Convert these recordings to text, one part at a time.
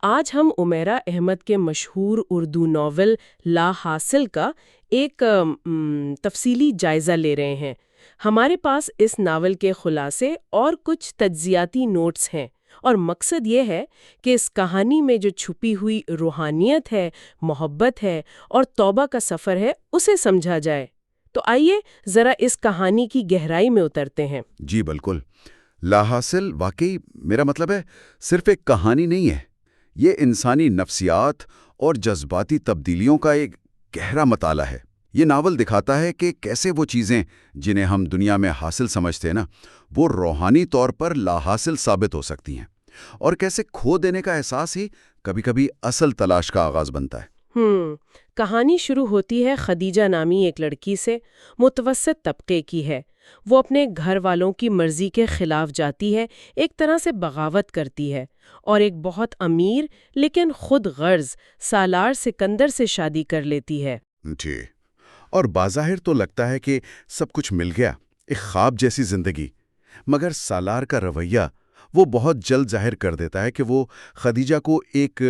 آج ہم عمیرہ احمد کے مشہور اردو ناول لا حاصل کا ایک تفصیلی جائزہ لے رہے ہیں۔ ہمارے پاس اس ناول کے خلاصے اور کچھ تجزیاتی نوٹس ہیں، اور مقصد یہ ہے کہ اس کہانی میں جو چھپی ہوئی روحانیت ہے، محبت ہے اور توبہ کا سفر ہے، اسے سمجھا جائے۔ تو آئیے ذرا اس کہانی کی گہرائی میں اترتے ہیں۔ جی بالکل، لا حاصل واقعی میرا مطلب ہے صرف ایک کہانی نہیں ہے، یہ انسانی نفسیات اور جذباتی تبدیلیوں کا ایک گہرا مطالعہ ہے۔ یہ ناول دکھاتا ہے کہ کیسے وہ چیزیں جنہیں ہم دنیا میں حاصل سمجھتے ہیں وہ روحانی طور پر لا حاصل ثابت ہو سکتی ہیں، اور کیسے کھو دینے کا احساس ہی کبھی کبھی اصل تلاش کا آغاز بنتا ہے۔ کہانی شروع ہوتی ہے خدیجہ نامی ایک لڑکی سے، متوسط طبقے کی ہے۔ وہ اپنے گھر والوں کی مرضی کے خلاف جاتی ہے، ایک طرح سے بغاوت کرتی ہے، اور ایک بہت امیر لیکن خود غرض سالار سکندر سے شادی کر لیتی ہے۔ جی، اور بظاہر تو لگتا ہے کہ سب کچھ مل گیا، ایک خواب جیسی زندگی، مگر سالار کا رویہ وہ بہت جلد ظاہر کر دیتا ہے کہ وہ خدیجہ کو ایک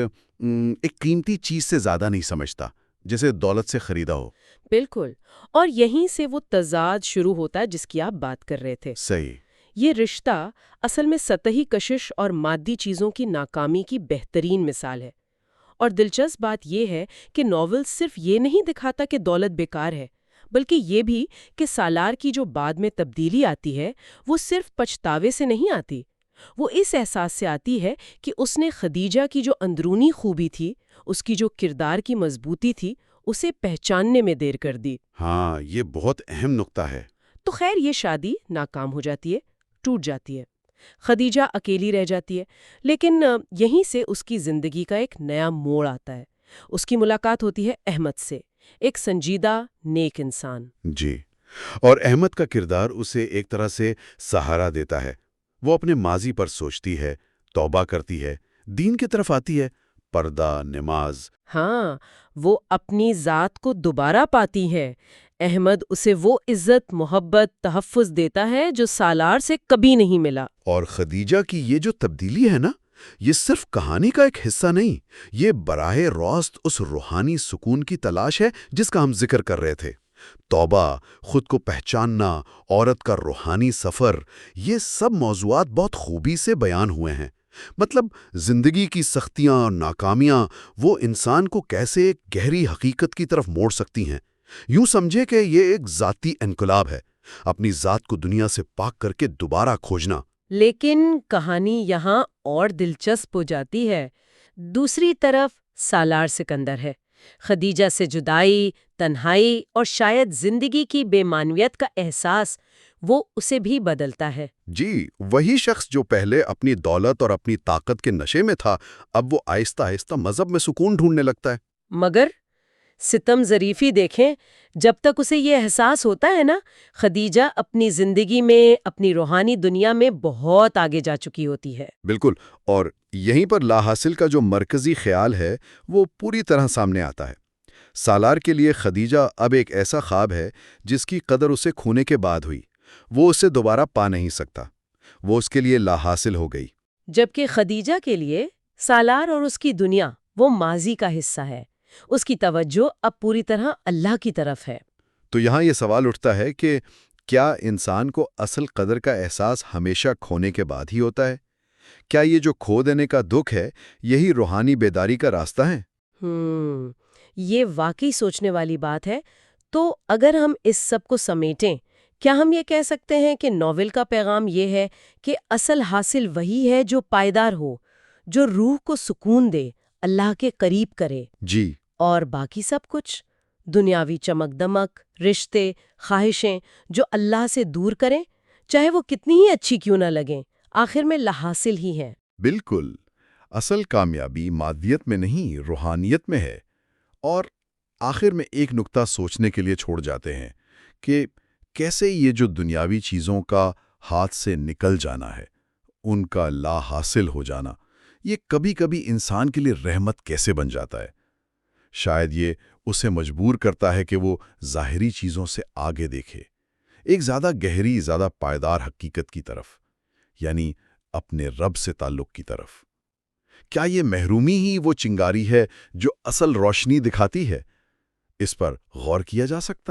قیمتی چیز سے زیادہ نہیں سمجھتا، جسے دولت سے خریدا ہو۔ بالکل، اور یہیں سے وہ تضاد شروع ہوتا ہے جس کی آپ بات کر رہے تھے۔ صحیح۔ یہ رشتہ اصل میں سطحی کشش اور مادی چیزوں کی ناکامی کی بہترین مثال ہے۔ اور دلچسپ بات یہ ہے کہ ناول صرف یہ نہیں دکھاتا کہ دولت بیکار ہے، بلکہ یہ بھی کہ سالار کی جو بعد میں تبدیلی آتی ہے وہ صرف پچھتاوے سے نہیں آتی، وہ اس احساس سے آتی ہے کہ اس نے خدیجہ کی جو اندرونی خوبی تھی، اس کی جو کردار کی مضبوطی تھی، اسے پہچاننے میں دیر کر دی۔ ہاں، یہ بہت اہم نقطہ ہے۔ تو خیر یہ شادی ناکام ہو جاتی ہے، ٹوٹ جاتی ہے، خدیجہ اکیلی رہ جاتی ہے، لیکن یہیں سے اس کی زندگی کا ایک نیا موڑ آتا ہے۔ اس کی ملاقات ہوتی ہے احمد سے، ایک سنجیدہ نیک انسان۔ جی، اور احمد کا کردار اسے ایک طرح سے سہارا دیتا ہے۔ وہ اپنے ماضی پر سوچتی ہے، توبہ کرتی ہے، دین کی طرف آتی ہے، پردہ، نماز۔ ہاں، وہ اپنی ذات کو دوبارہ پاتی ہے۔ احمد اسے وہ عزت، محبت، تحفظ دیتا ہے جو سالار سے کبھی نہیں ملا۔ اور خدیجہ کی یہ جو تبدیلی ہے یہ صرف کہانی کا ایک حصہ نہیں، یہ براہ راست اس روحانی سکون کی تلاش ہے جس کا ہم ذکر کر رہے تھے۔ توبہ، خود کو پہچاننا، عورت کا روحانی سفر، یہ سب موضوعات بہت خوبی سے بیان ہوئے ہیں۔ مطلب زندگی کی سختیاں اور ناکامیاں وہ انسان کو کیسے ایک گہری حقیقت کی طرف موڑ سکتی ہیں۔ یوں سمجھے کہ یہ ایک ذاتی انقلاب ہے، اپنی ذات کو دنیا سے پاک کر کے دوبارہ کھوجنا۔ لیکن کہانی یہاں اور دلچسپ ہو جاتی ہے۔ دوسری طرف سالار سکندر ہے۔ خدیجہ سے جدائی، تنہائی اور شاید زندگی کی بے معنویت کا احساس وہ اسے بھی بدلتا ہے۔ جی، وہی شخص جو پہلے اپنی دولت اور اپنی طاقت کے نشے میں تھا، اب وہ آہستہ آہستہ مذہب میں سکون ڈھونڈنے لگتا ہے۔ مگر ستم ظریفی دیکھیں، جب تک اسے یہ احساس ہوتا ہے خدیجہ اپنی زندگی میں، اپنی روحانی دنیا میں بہت آگے جا چکی ہوتی ہے۔ بالکل، اور یہیں پر لا حاصل کا جو مرکزی خیال ہے وہ پوری طرح سامنے آتا ہے۔ سالار کے لیے خدیجہ اب ایک ایسا خواب ہے جس کی قدر اسے کھونے کے بعد ہوئی، وہ اسے دوبارہ پا نہیں سکتا، وہ اس کے لیے لا حاصل ہو گئی۔ جبکہ خدیجہ کے لیے سالار اور اس کی دنیا وہ ماضی کا حصہ ہے، اس کی توجہ اب پوری طرح اللہ کی طرف ہے۔ تو یہاں یہ سوال اٹھتا ہے کہ کیا انسان کو اصل قدر کا احساس ہمیشہ کھونے کے بعد ہی ہوتا ہے؟ کیا یہ جو کھو دینے کا دکھ ہے یہی روحانی بیداری کا راستہ ہے؟ یہ واقعی سوچنے والی بات ہے۔ تو اگر ہم اس سب کو سمیٹیں، کیا ہم یہ کہہ سکتے ہیں کہ ناول کا پیغام یہ ہے کہ اصل حاصل وہی ہے جو پائیدار ہو، جو روح کو سکون دے، اللہ کے قریب کرے؟ جی، اور باقی سب کچھ، دنیاوی چمک دمک، رشتے، خواہشیں جو اللہ سے دور کریں، چاہے وہ کتنی ہی اچھی کیوں نہ لگیں، آخر میں لا حاصل ہی ہیں۔ بالکل، اصل کامیابی مادیت میں نہیں، روحانیت میں ہے۔ اور آخر میں ایک نقطہ سوچنے کے لیے چھوڑ جاتے ہیں کہ کیسے یہ جو دنیاوی چیزوں کا ہاتھ سے نکل جانا ہے، ان کا لا حاصل ہو جانا، یہ کبھی کبھی انسان کے لیے رحمت کیسے بن جاتا ہے۔ شاید یہ اسے مجبور کرتا ہے کہ وہ ظاہری چیزوں سے آگے دیکھے، ایک زیادہ گہری، زیادہ پائیدار حقیقت کی طرف، یعنی اپنے رب سے تعلق کی طرف۔ کیا یہ محرومی ہی وہ چنگاری ہے جو اصل روشنی دکھاتی ہے؟ اس پر غور کیا جا سکتا